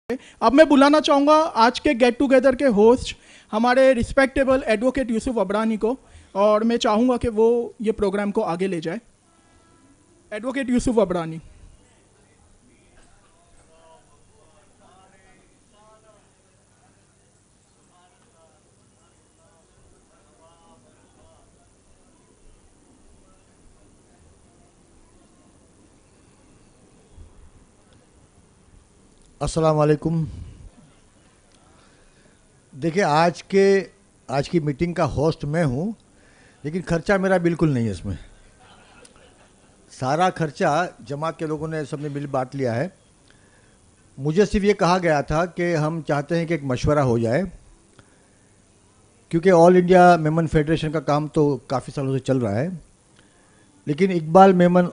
अब मैं बुलाना चाहूँगा आज के गेट टुगेदर के होस्ट हमारे रिस्पेक्टेबल एडवोकेट यूसुफ अबरानी को, और मैं चाहूँगा कि वो ये प्रोग्राम को आगे ले जाए। एडवोकेट यूसुफ अबरानी। अस्सलाम वालेकुम। देखिए, आज की मीटिंग का होस्ट मैं हूँ, लेकिन खर्चा मेरा बिल्कुल नहीं है। इसमें सारा खर्चा जमात के लोगों ने सबने मिल बांट लिया है। मुझे सिर्फ ये कहा गया था कि हम चाहते हैं कि एक मशवरा हो जाए, क्योंकि ऑल इंडिया मेमन फेडरेशन का काम तो काफ़ी सालों से चल रहा है, लेकिन इकबाल मेमन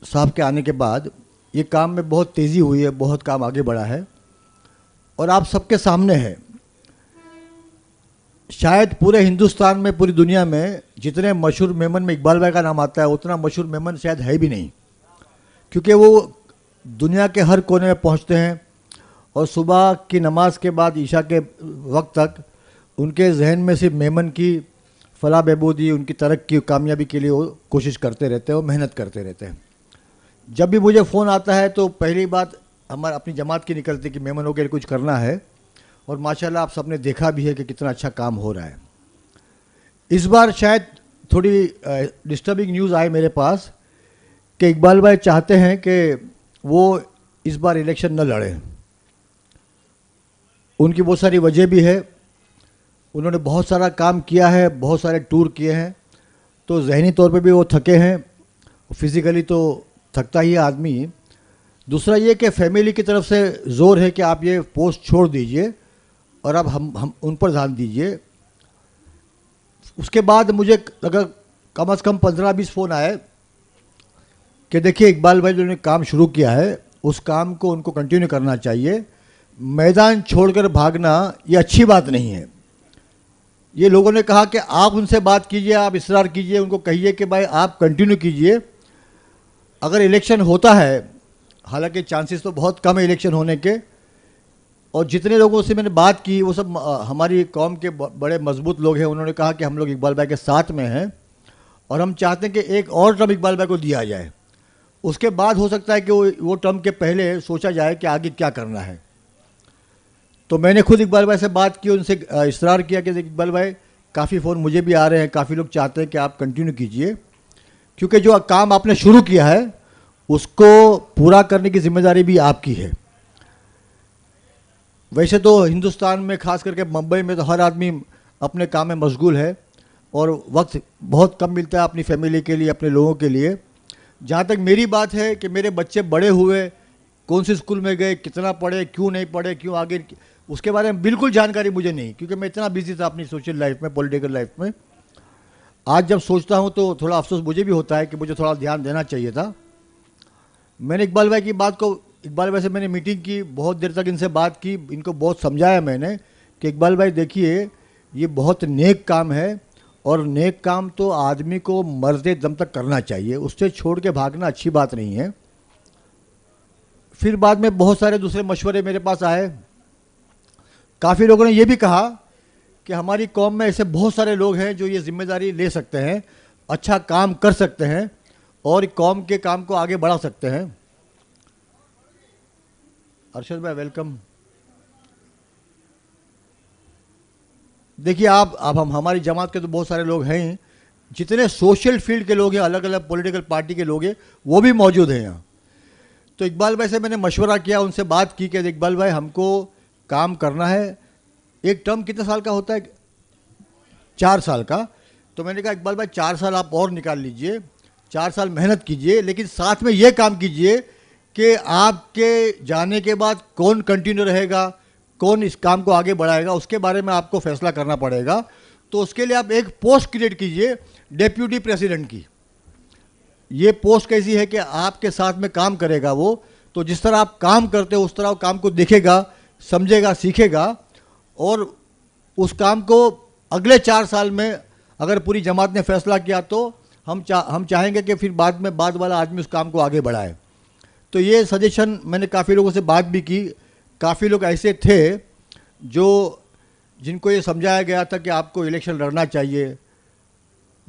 साहब के आने के बाद ये काम में बहुत तेज़ी हुई है, बहुत काम आगे बढ़ा है और आप सबके सामने है। शायद पूरे हिंदुस्तान में, पूरी दुनिया में जितने मशहूर मेमन में इकबाल भाई का नाम आता है, उतना मशहूर मेमन शायद है भी नहीं, क्योंकि वो दुनिया के हर कोने में पहुंचते हैं और सुबह की नमाज के बाद ईशा के वक्त तक उनके जहन में सिर्फ मेमन की फलाह बहबूदी, उनकी तरक्की, कामयाबी के लिए वो कोशिश करते रहते हैं और मेहनत करते रहते हैं। जब भी मुझे फ़ोन आता है तो पहली बात हमारे अपनी जमात की निकलती है कि मेमनों के लिए कुछ करना है, और माशाल्लाह आप सबने देखा भी है कि कितना अच्छा काम हो रहा है। इस बार शायद थोड़ी डिस्टर्बिंग न्यूज़ आए मेरे पास कि इकबाल भाई चाहते हैं कि वो इस बार इलेक्शन न लड़ें। उनकी बहुत सारी वजह भी है। उन्होंने बहुत सारा काम किया है, बहुत सारे टूर किए हैं, तो जहनी तौर पे भी वो थके हैं, फिज़िकली तो थकता ही है आदमी। दूसरा ये कि फैमिली की तरफ से ज़ोर है कि आप ये पोस्ट छोड़ दीजिए और अब हम उन पर ध्यान दीजिए। उसके बाद मुझे अगर कम से कम 15-20 फ़ोन आए कि देखिए इकबाल भाई जो ने काम शुरू किया है उस काम को उनको कंटिन्यू करना चाहिए, मैदान छोड़कर भागना ये अच्छी बात नहीं है। ये लोगों ने कहा कि आप उनसे बात कीजिए, आप इसरार कीजिए, उनको कहिए कि भाई आप कंटिन्यू कीजिए। अगर इलेक्शन होता है, हालांकि चांसेस तो बहुत कम है इलेक्शन होने के, और जितने लोगों से मैंने बात की वो सब हमारी कौम के बड़े मजबूत लोग हैं। उन्होंने कहा कि हम लोग इकबाल भाई के साथ में हैं और हम चाहते हैं कि एक और टर्म इकबाल भाई को दिया जाए। उसके बाद हो सकता है कि वो टर्म के पहले सोचा जाए कि आगे क्या करना है। तो मैंने खुद इकबाल भाई से बात की, उनसे इसरार किया कि इकबाल भाई, काफ़ी फ़ोन मुझे भी आ रहे हैं, काफ़ी लोग चाहते हैं कि आप कंटिन्यू कीजिए, क्योंकि जो काम आपने शुरू किया है उसको पूरा करने की जिम्मेदारी भी आपकी है। वैसे तो हिंदुस्तान में, खास करके मुंबई में, तो हर आदमी अपने काम में मशगूल है और वक्त बहुत कम मिलता है अपनी फैमिली के लिए, अपने लोगों के लिए। जहाँ तक मेरी बात है कि मेरे बच्चे बड़े हुए, कौन से स्कूल में गए, कितना पढ़े, क्यों नहीं पढ़े, क्यों आगे, उसके बारे में बिल्कुल जानकारी मुझे नहीं, क्योंकि मैं इतना बिजी था अपनी सोशल लाइफ में, पॉलिटिकल लाइफ में। आज जब सोचता हूँ तो थोड़ा अफसोस मुझे भी होता है कि मुझे थोड़ा ध्यान देना चाहिए था। मैंने इकबाल भाई की बात को, इकबाल भाई से मैंने मीटिंग की, बहुत देर तक इनसे बात की, इनको बहुत समझाया मैंने कि इकबाल भाई देखिए ये बहुत नेक काम है और नेक काम तो आदमी को मरते दम तक करना चाहिए, उससे छोड़ के भागना अच्छी बात नहीं है। फिर बाद में बहुत सारे दूसरे मशवरे मेरे पास आए। काफ़ी लोगों ने ये भी कहा कि हमारी कौम में ऐसे बहुत सारे लोग हैं जो ये जिम्मेदारी ले सकते हैं, अच्छा काम कर सकते हैं और कौम के काम को आगे बढ़ा सकते हैं। अरशद भाई वेलकम। देखिए आप, अब हम हमारी जमात के तो बहुत सारे लोग हैं, जितने सोशल फील्ड के लोग हैं, अलग अलग पॉलिटिकल पार्टी के लोग हैं, वो भी मौजूद हैं यहाँ। तो इकबाल भाई से मैंने मशवरा किया, उनसे बात की कि इकबाल भाई हमको काम करना है। एक टर्म कितने साल का होता है? 4 साल का। तो मैंने कहा इकबाल भाई 4 साल आप और निकाल लीजिए, 4 साल मेहनत कीजिए, लेकिन साथ में ये काम कीजिए कि आपके जाने के बाद कौन कंटिन्यू रहेगा, कौन इस काम को आगे बढ़ाएगा, उसके बारे में आपको फैसला करना पड़ेगा। तो उसके लिए आप एक पोस्ट क्रिएट कीजिए डेप्यूटी प्रेसिडेंट की। ये पोस्ट कैसी है कि आपके साथ में काम करेगा वो, तो जिस तरह आप काम करते हो उस तरह वो काम को देखेगा, समझेगा, सीखेगा, और उस काम को अगले 4 साल में अगर पूरी जमात ने फैसला किया तो हम चाहेंगे कि फिर बाद वाला आदमी उस काम को आगे बढ़ाए। तो ये सजेशन मैंने काफ़ी लोगों से बात भी की काफ़ी लोग ऐसे थे जो जिनको ये समझाया गया था कि आपको इलेक्शन लड़ना चाहिए।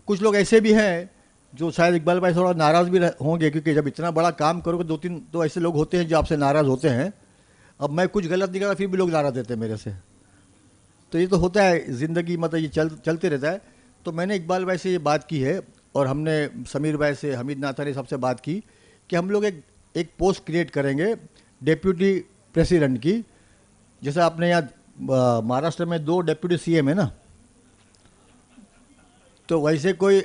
कुछ लोग ऐसे भी हैं जो शायद इकबाल भाई थोड़ा नाराज़ भी होंगे, क्योंकि जब इतना बड़ा काम करोगे 2-3 तो ऐसे लोग होते हैं जो आपसे नाराज़ होते हैं। अब मैं कुछ गलत नहीं करता फिर भी लोग नाराज़ देते हैं मेरे से, तो ये तो होता है ज़िंदगी, मतलब ये चलते रहता है। तो मैंने इकबाल भाई से ये बात की है और हमने समीर भाई से, हमीद नाथानी सबसे बात की कि हम लोग एक पोस्ट क्रिएट करेंगे डेप्यूटी प्रेसिडेंट की। जैसे आपने यहाँ महाराष्ट्र में 2 डेप्यूटी सीएम है ना, तो वैसे कोई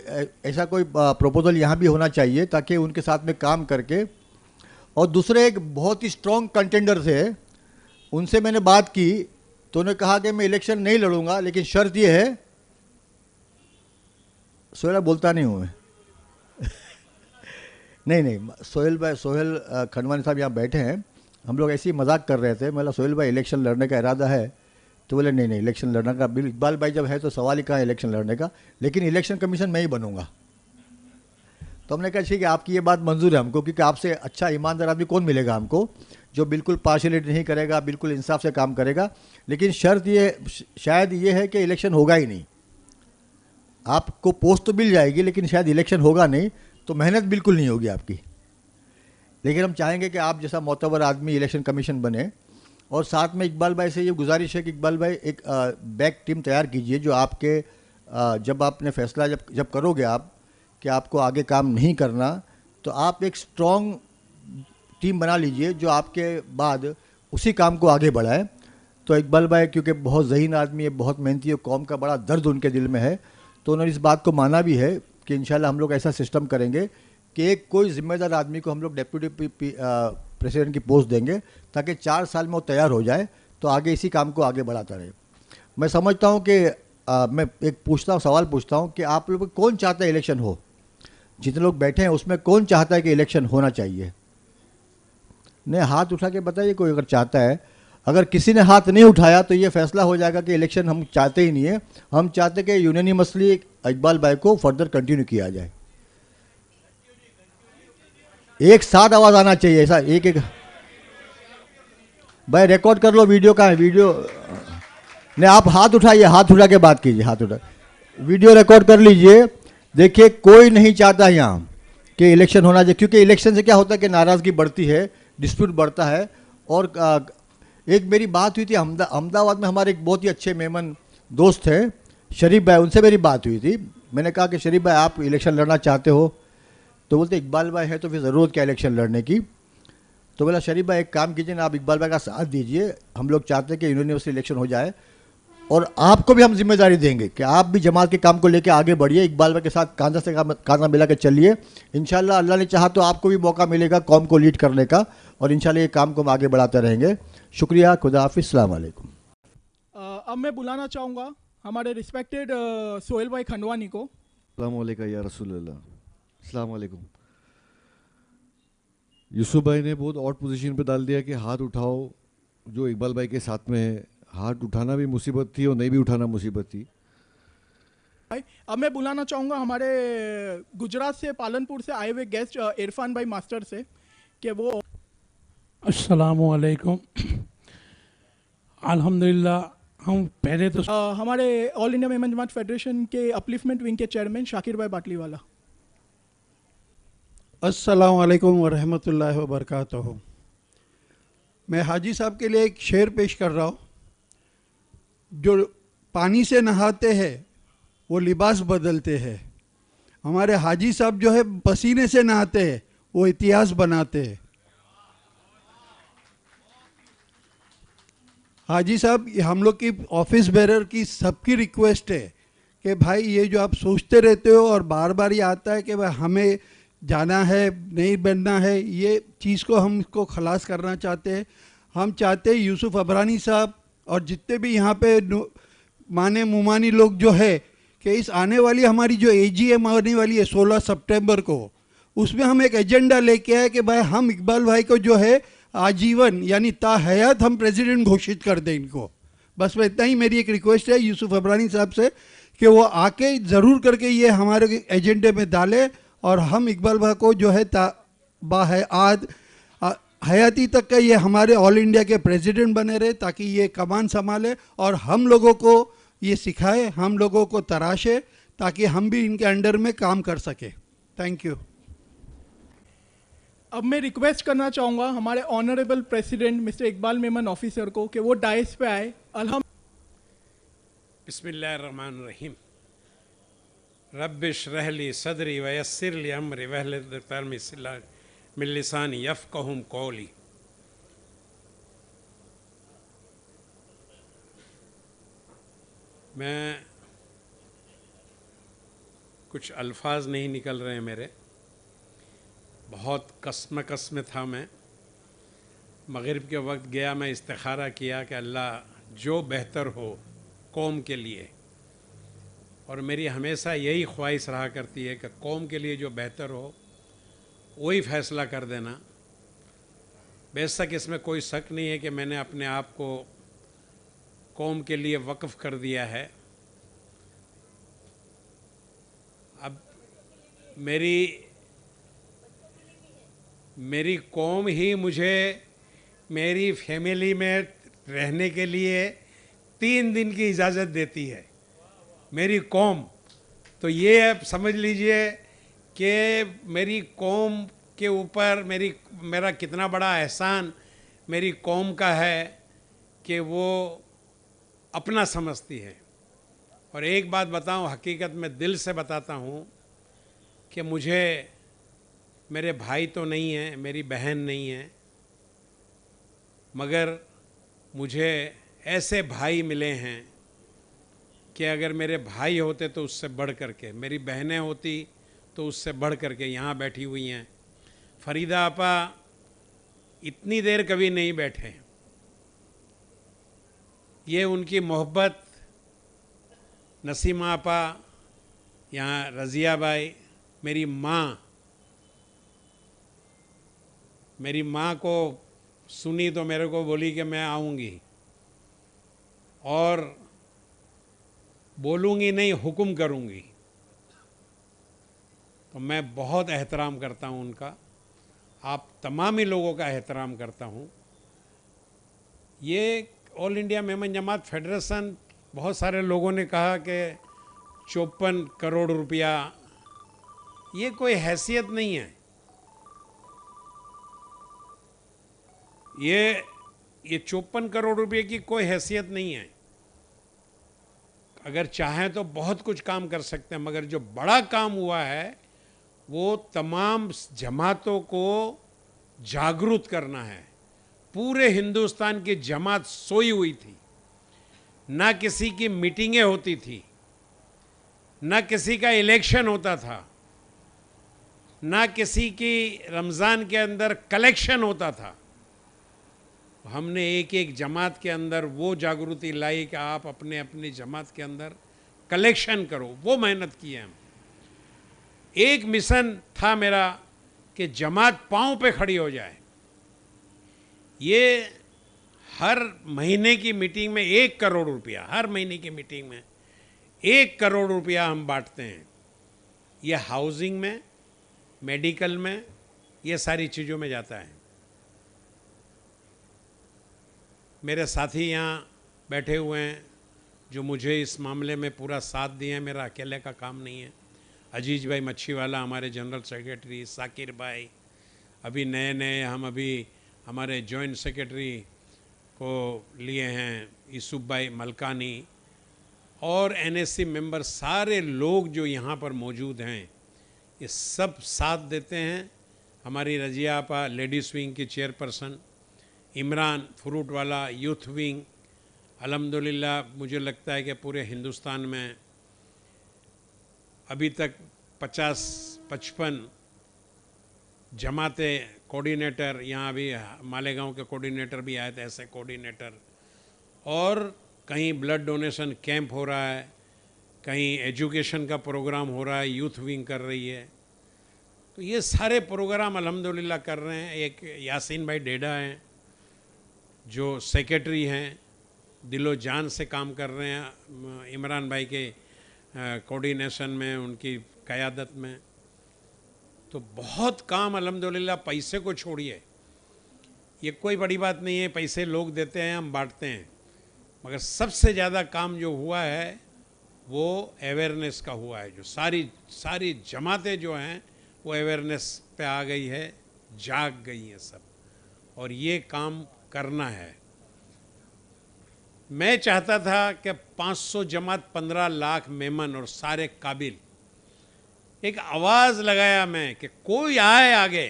ऐसा कोई प्रपोजल यहाँ भी होना चाहिए ताकि उनके साथ में काम करके। और दूसरे एक बहुत ही स्ट्रॉन्ग कंटेंडर थे, उनसे मैंने बात की तो उन्होंने कहा कि मैं इलेक्शन नहीं लड़ूंगा, लेकिन शर्त ये है, सोहेल बोलता नहीं हूँ मैं नहीं, सोहेल खंडवानी साहब यहाँ बैठे हैं, हम लोग ऐसे ही मजाक कर रहे थे। मतलब सोहेल भाई इलेक्शन लड़ने का इरादा है? तो बोले नहीं इलेक्शन लड़ने का बिल, इकबाल भाई जब है तो सवाल ही कहाँ इलेक्शन लड़ने का, लेकिन इलेक्शन कमीशन मैं ही बनूंगा। तो हमने कहा ठीक है, आपकी ये बात मंजूर है हमको, क्योंकि आपसे अच्छा ईमानदार आदमी कौन मिलेगा हमको जो बिल्कुल पार्शियलिटी नहीं करेगा, बिल्कुल इंसाफ से काम करेगा। लेकिन शर्त ये शायद ये है कि इलेक्शन होगा ही नहीं। आपको पोस्ट तो मिल जाएगी लेकिन शायद इलेक्शन होगा नहीं, तो मेहनत बिल्कुल नहीं होगी आपकी। लेकिन हम चाहेंगे कि आप जैसा मोतबर आदमी इलेक्शन कमीशन बने। और साथ में इकबाल भाई से ये गुजारिश है कि इकबाल भाई एक बैक टीम तैयार कीजिए जो आपके जब आपने फैसला जब करोगे आप कि आपको आगे काम नहीं करना, तो आप एक स्ट्रॉन्ग टीम बना लीजिए जो आपके बाद उसी काम को आगे बढ़ाए। तो इकबाल भाई क्योंकि बहुत ज़हीन आदमी है, बहुत मेहनती है, कौम का बड़ा दर्द उनके दिल में है, तो उन्होंने इस बात को माना भी है कि इंशाल्लाह हम लोग ऐसा सिस्टम करेंगे कि एक कोई जिम्मेदार आदमी को हम लोग डेप्यूटी प्रेसिडेंट की पोस्ट देंगे ताकि 4 साल में वो तैयार हो जाए, तो आगे इसी काम को आगे बढ़ाता रहे। मैं समझता हूँ कि मैं एक सवाल पूछता हूँ कि आप लोग कौन चाहता है इलेक्शन हो? जितने लोग बैठे हैं उसमें कौन चाहता है कि इलेक्शन होना चाहिए? ने हाथ उठा के बताइए कोई अगर चाहता है। अगर किसी ने हाथ नहीं उठाया तो ये फैसला हो जाएगा कि इलेक्शन हम चाहते ही नहीं है। हम चाहते कि यूनानिमसली इकबाल भाई को फर्दर कंटिन्यू किया जाए। एक साथ आवाज़ आना चाहिए, ऐसा एक भाई रिकॉर्ड कर लो, वीडियो का है, वीडियो ने आप हाथ उठाइए, हाथ उठा के बात कीजिए, हाथ उठा वीडियो रिकॉर्ड कर लीजिए। देखिए कोई नहीं चाहता यहाँ कि इलेक्शन होना चाहिए, क्योंकि इलेक्शन से क्या होता है कि नाराज़गी बढ़ती है, डिस्प्यूट बढ़ता है। और एक मेरी बात हुई थी अहमदाबाद में, हमारे एक बहुत ही अच्छे मेमन दोस्त हैं शरीफ भाई, उनसे मेरी बात हुई थी। मैंने कहा कि शरीफ भाई आप इलेक्शन लड़ना चाहते हो? तो बोलते इकबाल भाई है तो फिर ज़रूरत क्या इलेक्शन लड़ने की। तो बोला शरीफ भाई एक काम कीजिए ना, आप इकबाल भाई का साथ दीजिए, हम लोग चाहते हैं कि यूनिवर्सिटी इलेक्शन हो जाए और आपको भी हम जिम्मेदारी देंगे कि आप भी जमात के काम को लेकर आगे बढ़िए, इकबाल भाई के साथ कांधा से कांधा मिला के चलिए। इंशाल्लाह अल्लाह ने चाहा तो आपको भी मौका मिलेगा कौम को लीड करने का, और इंशाल्लाह ये काम को हम आगे बढ़ाते रहेंगे। शुक्रिया, खुदा हाफिज़, अस्सलाम वालेकुम। अब मैं बुलाना चाहूँगा हमारे रिस्पेक्टेड सोहेल भाई खंडवानी को। अस्सलाम वालेकुम या रसूलल्लाह, अस्सलाम वालेकुम। यूसुफ भाई ने बहुत ऑड पोजीशन पे डाल दिया कि हाथ उठाओ जो इकबाल भाई के साथ में है। हाथ उठाना भी मुसीबत थी और नहीं भी उठाना मुसीबत थी। अब मैं बुलाना चाहूँगा हमारे गुजरात से, पालनपुर से आए हुए गेस्ट इरफान भाई मास्टर से कि वो। अस्सलामु अलैकुम। अल्हम्दुलिल्लाह, हम पहले तो हमारे ऑल इंडिया मेमन जमात फेडरेशन के अपलिफ्टमेंट विंग के चेयरमैन शाकिर भाई बाटलीवाला। अस्सलामु अलैकुम व रहमतुल्लाहि व बरकातहू। मैं हाजी साहब के लिए एक शेर पेश कर रहा हूँ। जो पानी से नहाते हैं वो लिबास बदलते हैं, हमारे हाजी साहब जो है पसीने से नहाते हैं, वो इतिहास बनाते हैं। हाजी साहब, हम लोग की ऑफिस बेरर की सबकी रिक्वेस्ट है कि भाई ये जो आप सोचते रहते हो और बार बार ये आता है कि भाई हमें जाना है, नहीं बनना है, ये चीज़ को हम इसको खलास करना चाहते हैं। हम चाहते हैं यूसुफ अबरानी साहब और जितने भी यहाँ पे माने मुमानी लोग जो है कि इस आने वाली हमारी जो AGM आने वाली है 16 सितंबर को, उसमें हम एक एजेंडा लेके आए कि भाई हम इकबाल भाई को जो है आजीवन यानी ताहयात हम प्रेसिडेंट घोषित कर दें इनको। बस मैं इतना ही मेरी एक रिक्वेस्ट है यूसुफ अबरानी साहब से कि वो आके ज़रूर करके ये हमारे एजेंडे में डालें और हम इकबाल भाई को जो है बाहयात हयाती तक का ये हमारे ऑल इंडिया के प्रेसिडेंट बने रहे, ताकि ये कमान संभाले और हम लोगों को ये सिखाए, हम लोगों को तराशे, ताकि हम भी इनके अंडर में काम कर सके। Thank you. अब मैं रिक्वेस्ट करना चाहूँगा हमारे honourable president mister Iqbal Memon officer को कि वो डाइस पे आए। बिस्मिल्लाहिर्रहमानिर्रहीम। रब्बिश रहली सदरी वयस्सिरली अमरी वहलुल मिन लिसानी यफ़क़हू क़ौली। मैं कुछ अल्फाज नहीं निकल रहे हैं मेरे, बहुत कसमकस में था मैं। मग़रिब के वक्त गया, मैं इस्तिखारा किया कि अल्लाह जो बेहतर हो कौम के लिए, और मेरी हमेशा यही ख्वाहिश रहा करती है कि कौम के लिए जो बेहतर हो वही फ़ैसला कर देना। बेशक इसमें कोई शक नहीं है कि मैंने अपने आप को कौम के लिए वक्फ़ कर दिया है। अब मेरी कौम ही मुझे मेरी फैमिली में रहने के लिए 3 दिन की इजाज़त देती है, मेरी कौम। तो ये आप समझ लीजिए कि मेरी कौम के ऊपर मेरा कितना बड़ा एहसान मेरी कौम का है कि वो अपना समझती है। और एक बात बताऊं, हकीकत में दिल से बताता हूँ कि मुझे मेरे भाई तो नहीं हैं, मेरी बहन नहीं है, मगर मुझे ऐसे भाई मिले हैं कि अगर मेरे भाई होते तो उससे बढ़ कर के, मेरी बहनें होती तो उससे बढ़ कर के यहाँ बैठी हुई हैं। फरीदा आपा इतनी देर कभी नहीं बैठे। ये उनकी मोहब्बत, नसीमा आपा, यहाँ रज़िया भाई, मेरी माँ को सुनी तो मेरे को बोली कि मैं आऊँगी, और बोलूँगी नहीं, हुक्म करूँगी। तो मैं बहुत एहतराम करता हूँ उनका, आप तमाम ही लोगों का एहतराम करता हूँ। ये ऑल इंडिया मेमन जमात फेडरेशन, बहुत सारे लोगों ने कहा कि 54 करोड़ रुपया, ये कोई हैसियत नहीं है। ये 54 करोड़ रुपये की कोई हैसियत नहीं है। अगर चाहें तो बहुत कुछ काम कर सकते हैं, मगर जो बड़ा काम हुआ है वो तमाम जमातों को जागरूक करना है। पूरे हिंदुस्तान की जमात सोई हुई थी, ना किसी की मीटिंगें होती थी, ना किसी का इलेक्शन होता था, ना किसी की रमज़ान के अंदर कलेक्शन होता था। हमने एक एक जमात के अंदर वो जागृति लाई कि आप अपने अपनी जमात के अंदर कलेक्शन करो, वो मेहनत की है हम। एक मिशन था मेरा कि जमात पाँव पे खड़ी हो जाए। ये हर महीने की मीटिंग में 1 करोड़ रुपया, हर महीने की मीटिंग में 1 करोड़ रुपया हम बांटते हैं। ये हाउसिंग में, मेडिकल में, ये सारी चीज़ों में जाता है। मेरे साथी यहाँ बैठे हुए हैं जो मुझे इस मामले में पूरा साथ दिए हैं, मेरा अकेले का काम नहीं है। अजीज भाई मच्छीवाला हमारे जनरल सेक्रेटरी, साकिर भाई, अभी नए हम अभी हमारे जॉइंट सेक्रेटरी को लिए हैं, यूसुफ भाई मलकानी, और एनएससी मेंबर, सारे लोग जो यहाँ पर मौजूद हैं ये सब साथ देते हैं। हमारी रजिया आपा लेडीज़ विंग की चेयरपर्सन, इमरान फ्रूट वाला यूथ विंग, अल्हम्दुलिल्लाह मुझे लगता है कि पूरे हिंदुस्तान में अभी तक 50-55 जमाते कोऑर्डिनेटर, यहाँ अभी मालेगांव के कोऑर्डिनेटर भी आए थे, ऐसे कोऑर्डिनेटर, और कहीं ब्लड डोनेशन कैंप हो रहा है, कहीं एजुकेशन का प्रोग्राम हो रहा है, यूथ विंग कर रही है। तो ये सारे प्रोग्राम अल्हम्दुलिल्लाह कर रहे हैं। एक यासीन भाई डेडा हैं जो सेक्रेटरी हैं, दिलो जान से काम कर रहे हैं इमरान भाई के कोऑर्डिनेशन में, उनकी क़यादत में। तो बहुत काम अल्हम्दुलिल्लाह, पैसे को छोड़िए, ये कोई बड़ी बात नहीं है, पैसे लोग देते हैं, हम बांटते हैं, मगर सबसे ज़्यादा काम जो हुआ है वो अवेयरनेस का हुआ है। जो सारी जमातें जो हैं वो अवेयरनेस पे आ गई है, जाग गई हैं सब, और ये काम करना है। मैं चाहता था कि 500 जमात, 15 लाख मेमन और सारे काबिल, एक आवाज़ लगाया मैं कि कोई आए आगे,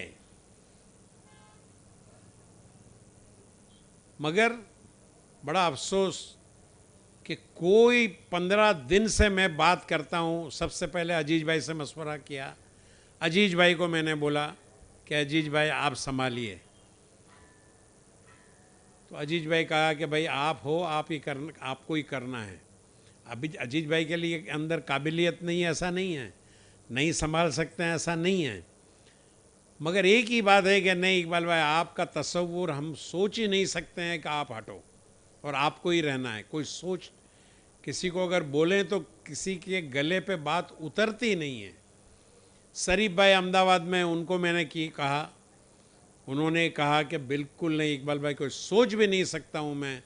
मगर बड़ा अफसोस कि कोई 15 दिन से मैं बात करता हूँ। सबसे पहले अजीज भाई से मशवरा किया, अजीज भाई को मैंने बोला कि अजीज भाई आप संभालिए, तो अजीज भाई कहा कि भाई आप हो, आपको ही करना है। अभी अजीज भाई के लिए अंदर काबिलियत नहीं है ऐसा नहीं है, नहीं संभाल सकते हैं ऐसा नहीं है, मगर एक ही बात है कि नहीं इकबाल भाई आपका तसव्वुर हम सोच ही नहीं सकते हैं कि आप हटो और आपको ही रहना है। कोई सोच, किसी को अगर बोलें तो किसी के गले पे बात उतरती नहीं है। शरीफ भाई अहमदाबाद में, उनको मैंने कहा, उन्होंने कहा कि बिल्कुल नहीं इकबाल भाई, कोई सोच भी नहीं सकता हूँ मैं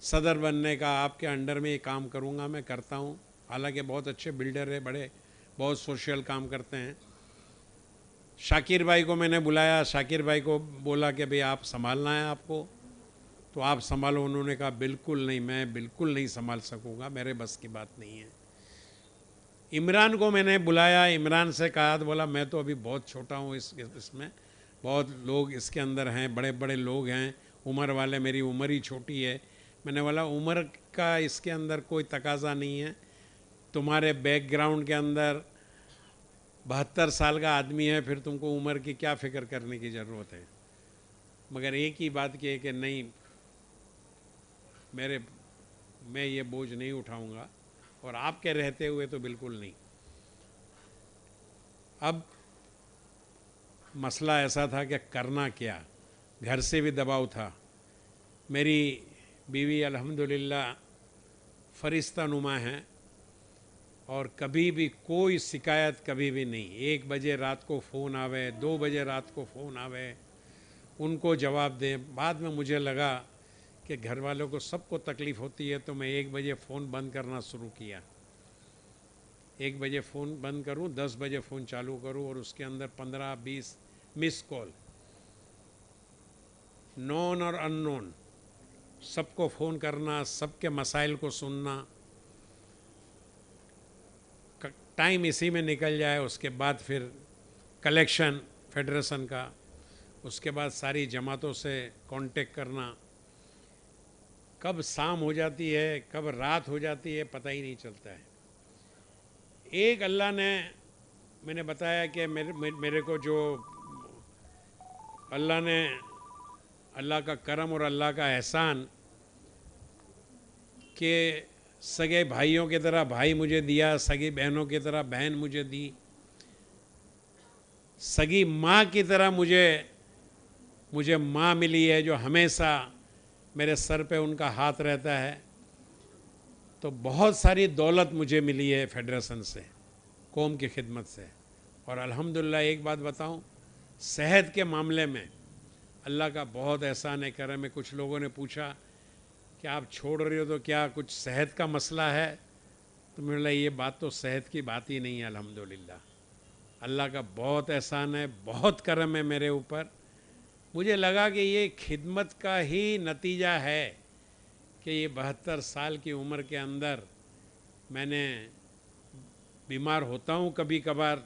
सदर बनने का, आपके अंडर में ये काम करूँगा, मैं करता हूँ। हालांकि बहुत अच्छे बिल्डर है, बड़े बहुत सोशल काम करते हैं। शाकिर भाई को मैंने बुलाया, शाकिर भाई को बोला कि भाई आप संभालना है आपको, तो आप संभालो। उन्होंने कहा बिल्कुल नहीं, मैं बिल्कुल नहीं संभाल सकूँगा, मेरे बस की बात नहीं है। इमरान को मैंने बुलाया, इमरान से कहा तो बोला मैं तो अभी बहुत छोटा हूँ, इसमें बहुत लोग इसके अंदर हैं, बड़े बड़े लोग हैं, उम्र वाले, मेरी उम्र ही छोटी है। मैंने बोला उम्र का इसके अंदर कोई तकाजा नहीं है, तुम्हारे बैकग्राउंड के अंदर 72 साल का आदमी है, फिर तुमको उम्र की क्या फ़िक्र करने की ज़रूरत है। मगर एक ही बात की है कि नहीं, मैं ये बोझ नहीं उठाऊंगा, और आपके रहते हुए तो बिल्कुल नहीं। अब मसला ऐसा था कि करना क्या, घर से भी दबाव था। मेरी बीवी अल्हम्दुलिल्लाह फरिश्ता नुमा है, और कभी भी कोई शिकायत कभी भी नहीं। 1 बजे रात को फ़ोन आवे, 2 बजे रात को फ़ोन आवे, उनको जवाब दें। बाद में मुझे लगा कि घर वालों को सबको तकलीफ़ होती है, तो मैं 1 बजे फ़ोन बंद करना शुरू किया। 1 बजे फ़ोन बंद करूं, 10 बजे फ़ोन चालू करूं, और उसके अंदर 15-20 मिस कॉल, नॉन और अननोन, सबको फ़ोन करना, सबके मसाइल को सुनना, टाइम इसी में निकल जाए। उसके बाद फिर कलेक्शन फेडरेशन का, उसके बाद सारी जमातों से कांटेक्ट करना, कब शाम हो जाती है कब रात हो जाती है पता ही नहीं चलता है। एक अल्लाह ने, मैंने बताया कि मेरे को जो अल्लाह ने, अल्लाह का करम और अल्लाह का एहसान कि सगे भाइयों की तरह भाई मुझे दिया, सगी बहनों की तरह बहन मुझे दी, सगी माँ की तरह मुझे माँ मिली है जो हमेशा मेरे सर पे उनका हाथ रहता है। तो बहुत सारी दौलत मुझे मिली है फेडरेशन से, कौम की खिदमत से। और अल्हम्दुलिल्लाह एक बात बताऊं, सेहत के मामले में अल्लाह का बहुत एहसान है, करम है। कुछ लोगों ने पूछा कि आप छोड़ रहे हो तो क्या कुछ सेहत का मसला है, तो मैंने बोला ये बात तो सेहत की बात ही नहीं है। अल्हम्दुलिल्लाह अल्लाह का बहुत एहसान है, बहुत करम है मेरे ऊपर। मुझे लगा कि ये खिदमत का ही नतीजा है कि ये 72 साल की उम्र के अंदर मैंने, बीमार होता हूँ कभी कभार,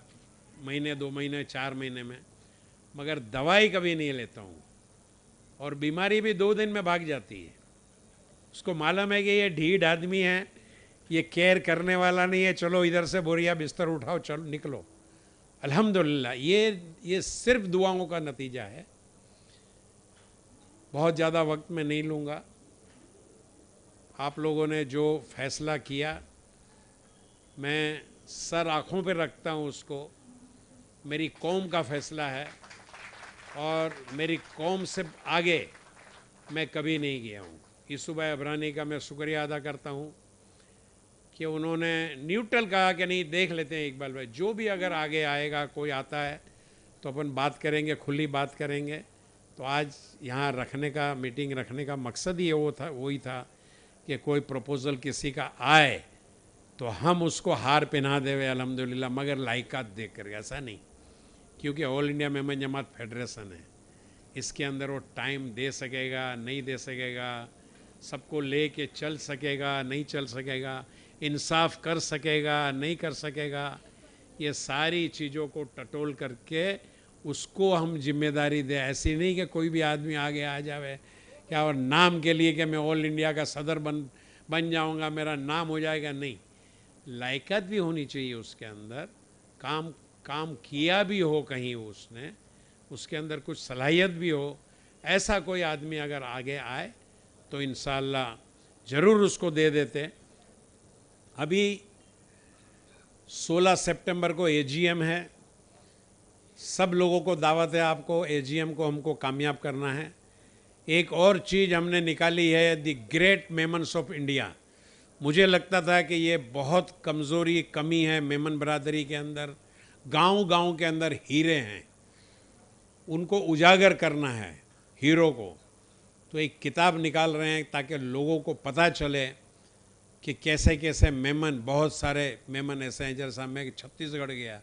महीने 2 महीने 4 महीने में, मगर दवाई कभी नहीं लेता हूँ, और बीमारी भी 2 दिन में भाग जाती है। उसको मालूम है कि ये ढीठ आदमी है, ये केयर करने वाला नहीं है, चलो इधर से बोरिया बिस्तर उठाओ चलो निकलो। अल्हम्दुलिल्लाह ये सिर्फ दुआओं का नतीजा है। बहुत ज़्यादा वक्त मैं नहीं लूँगा। आप लोगों ने जो फैसला किया मैं सर आँखों पे रखता हूँ उसको। मेरी कौम का फैसला है, और मेरी कौम से आगे मैं कभी नहीं गया हूँ। यूसुफ भाई अबरानी का मैं शुक्रिया अदा करता हूँ कि उन्होंने न्यूट्रल कहा कि नहीं देख लेते हैं इकबाल भाई, जो भी अगर आगे आएगा, कोई आता है तो अपन बात करेंगे, खुली बात करेंगे। तो आज यहाँ रखने का, मीटिंग रखने का मकसद ही वही था कि कोई प्रपोज़ल किसी का आए तो हम उसको हार पहना देवे अल्हम्दुलिल्लाह, मगर लायकात देख कर, ऐसा नहीं, क्योंकि ऑल इंडिया मेमन जमात फेडरेशन है, इसके अंदर वो टाइम दे सकेगा नहीं दे सकेगा, सबको ले के चल सकेगा नहीं चल सकेगा, इंसाफ कर सकेगा नहीं कर सकेगा, ये सारी चीज़ों को टटोल करके उसको हम जिम्मेदारी दें। ऐसी नहीं कि कोई भी आदमी आगे आ जावे क्या और नाम के लिए कि मैं ऑल इंडिया का सदर बन जाऊंगा, मेरा नाम हो जाएगा, नहीं, लायकात भी होनी चाहिए उसके अंदर, काम किया भी हो कहीं उसने, उसके अंदर कुछ सलाहियत भी हो। ऐसा कोई आदमी अगर आगे आए तो इंशाअल्लाह ज़रूर उसको दे देते। अभी 16 सितंबर को एजीएम है, सब लोगों को दावत है, आपको एजीएम को हमको कामयाब करना है। एक और चीज़ हमने निकाली है, the great Memons of India. मुझे लगता था कि ये बहुत कमज़ोरी कमी है मेमन बरादरी के अंदर, गांव-गांव के अंदर हीरे हैं, उनको उजागर करना है हीरो को। तो एक किताब निकाल रहे हैं ताकि लोगों को पता चले कि कैसे कैसे मेमन, बहुत सारे मेमन ऐसे हैं। जैसा मैं छत्तीसगढ़ गया,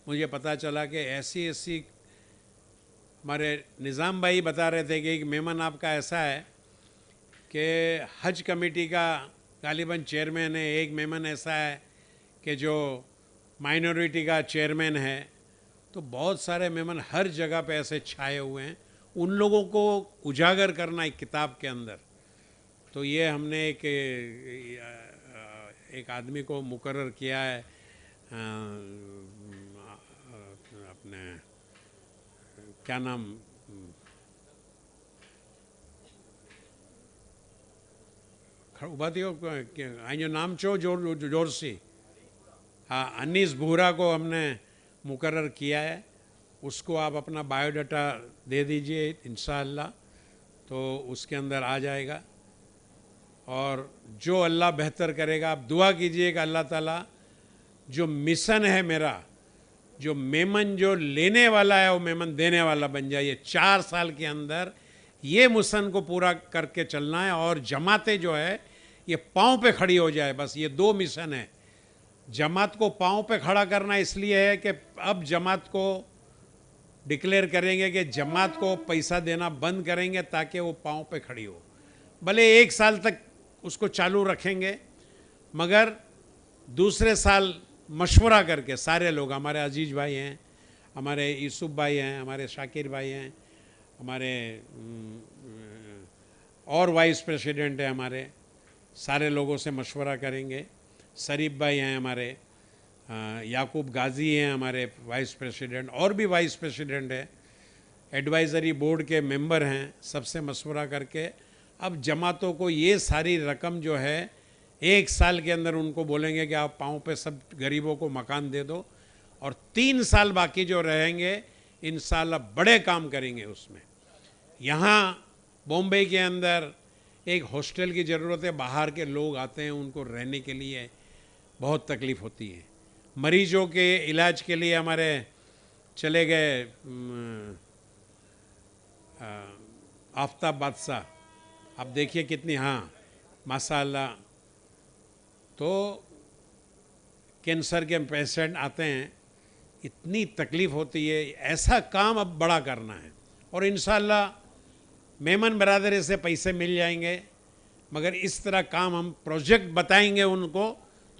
मुझे पता चला कि ऐसी हमारे निज़ाम भाई बता रहे थे कि एक मेमन आपका ऐसा है कि हज कमेटी का गालिबन चेयरमैन है, एक मेमन ऐसा है कि जो माइनॉरिटी का चेयरमैन है। तो बहुत सारे मेमन हर जगह पे ऐसे छाए हुए हैं, उन लोगों को उजागर करना एक किताब के अंदर। तो ये हमने एक आदमी को मुकर्रर किया है, अपने क्या नाम, उभा थी जो नाम छो जोर सी, हाँ, अनीस बोहरा को हमने मुकर्रर किया है। उसको आप अपना बायोडाटा दे दीजिए इंशाअल्लाह, तो उसके अंदर आ जाएगा। और जो अल्लाह बेहतर करेगा, आप दुआ कीजिएगा अल्लाह ताला जो मिशन है मेरा, जो मेमन जो लेने वाला है वो मेमन देने वाला बन जाए। 4 साल के अंदर ये मिशन को पूरा करके चलना है और जमातें जो है ये पाँव पे खड़ी हो जाए। बस ये 2 मिशन है। जमात को पाँव पे खड़ा करना इसलिए है कि अब जमात को डिक्लेयर करेंगे कि जमात को पैसा देना बंद करेंगे ताकि वो पाँव पे खड़ी हो। भले 1 साल तक उसको चालू रखेंगे, मगर दूसरे साल मशवरा करके सारे लोग, हमारे अजीज भाई हैं, हमारे यूसुफ भाई हैं, हमारे शाकिर भाई हैं, हमारे और वाइस प्रेसिडेंट हैं, हमारे सारे लोगों से मशवरा करेंगे। शरीफ भाई हैं हमारे, याकूब गाजी हैं हमारे वाइस प्रेसिडेंट, और भी वाइस प्रेसिडेंट है, एडवाइज़री बोर्ड के मेंबर हैं, सबसे मशवरा करके अब जमातों को ये सारी रकम जो है 1 साल के अंदर उनको बोलेंगे कि आप पाँव पे सब गरीबों को मकान दे दो, और 3 साल बाकी जो रहेंगे इंशाअल्लाह बड़े काम करेंगे उसमें। यहाँ बॉम्बे के अंदर एक हॉस्टल की ज़रूरत है, बाहर के लोग आते हैं, उनको रहने के लिए बहुत तकलीफ़ होती है। मरीजों के इलाज के लिए हमारे चले गए आफ्ताब बादशाह, आप देखिए कितनी, हाँ माशाअल्लाह, तो कैंसर के पेशेंट आते हैं, इतनी तकलीफ़ होती है। ऐसा काम अब बड़ा करना है और इंशाअल्लाह मेमन बरादरी से पैसे मिल जाएंगे, मगर इस तरह काम हम प्रोजेक्ट बताएंगे उनको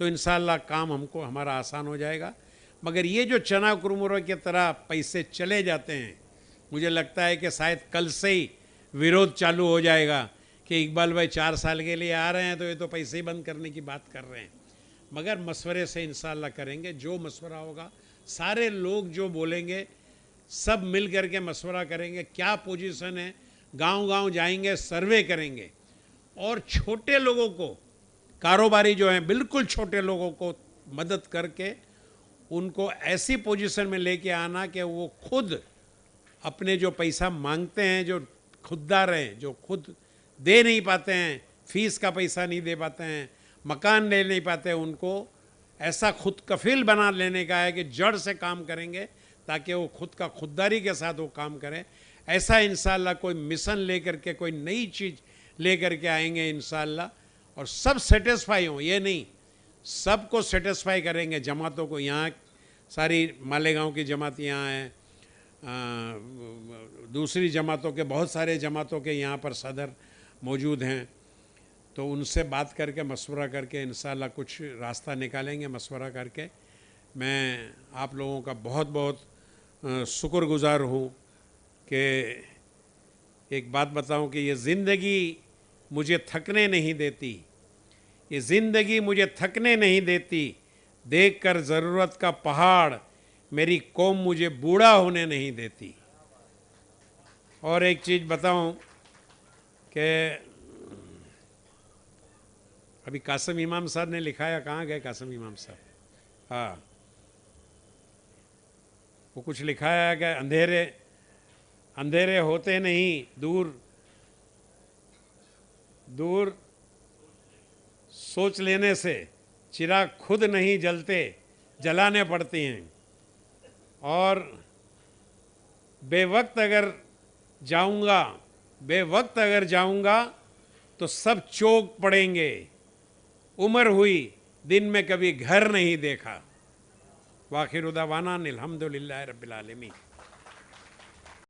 तो इंशाअल्लाह काम हमको हमारा आसान हो जाएगा। मगर ये जो चना कुरमुरे की तरह पैसे चले जाते हैं, मुझे लगता है कि शायद कल से ही विरोध चालू हो जाएगा कि इकबाल भाई 4 साल के लिए आ रहे हैं तो ये तो पैसे ही बंद करने की बात कर रहे हैं। मगर मशवरे से इंशाअल्लाह करेंगे, जो मशवरा होगा, सारे लोग जो बोलेंगे सब मिल करके मशवरा करेंगे, क्या पोजीशन है, गांव-गांव जाएंगे, सर्वे करेंगे, और छोटे लोगों को, कारोबारी जो हैं, बिल्कुल छोटे लोगों को मदद करके उनको ऐसी पोजीशन में लेके आना कि वो खुद अपने जो पैसा मांगते हैं, जो खुददार हैं, जो खुद दे नहीं पाते हैं, फीस का पैसा नहीं दे पाते हैं, मकान ले नहीं पाते, उनको ऐसा खुद कफील बना लेने का है कि जड़ से काम करेंगे ताकि वो खुद का खुददारी के साथ वो काम करें। ऐसा इंशाल्लाह कोई मिशन लेकर के, कोई नई चीज़ लेकर के आएंगे इंशाल्लाह, और सब सेटिस्फाई हों, ये नहीं, सबको सेटिस्फाई करेंगे। जमातों को, यहाँ सारी मालेगांव की जमात यहाँ हैं, दूसरी जमातों के, बहुत सारे जमातों के यहाँ पर सदर मौजूद हैं, तो उनसे बात करके मशवरा करके इंशाल्लाह कुछ रास्ता निकालेंगे मशवरा करके। मैं आप लोगों का बहुत बहुत शुक्रगुजार हूँ कि एक बात बताऊँ कि ये ज़िंदगी मुझे थकने नहीं देती, ये ज़िंदगी मुझे थकने नहीं देती, देखकर ज़रूरत का पहाड़ मेरी कौम मुझे बूढ़ा होने नहीं देती। और एक चीज़ बताऊं कि अभी कासिम इमाम साहब ने लिखा है, कहाँ गए कासिम इमाम साहब? हाँ, वो कुछ लिखा है कि अंधेरे अंधेरे होते नहीं, दूर दूर सोच लेने से चिराग खुद नहीं जलते, जलाने पड़ते हैं। और बेवक्त अगर जाऊंगा तो सब चौक पड़ेंगे। उम्र हुई, दिन में कभी घर नहीं देखा। वाखिर दावाना अल्हम्दुलिल्लाहि रब्बिल आलमीन।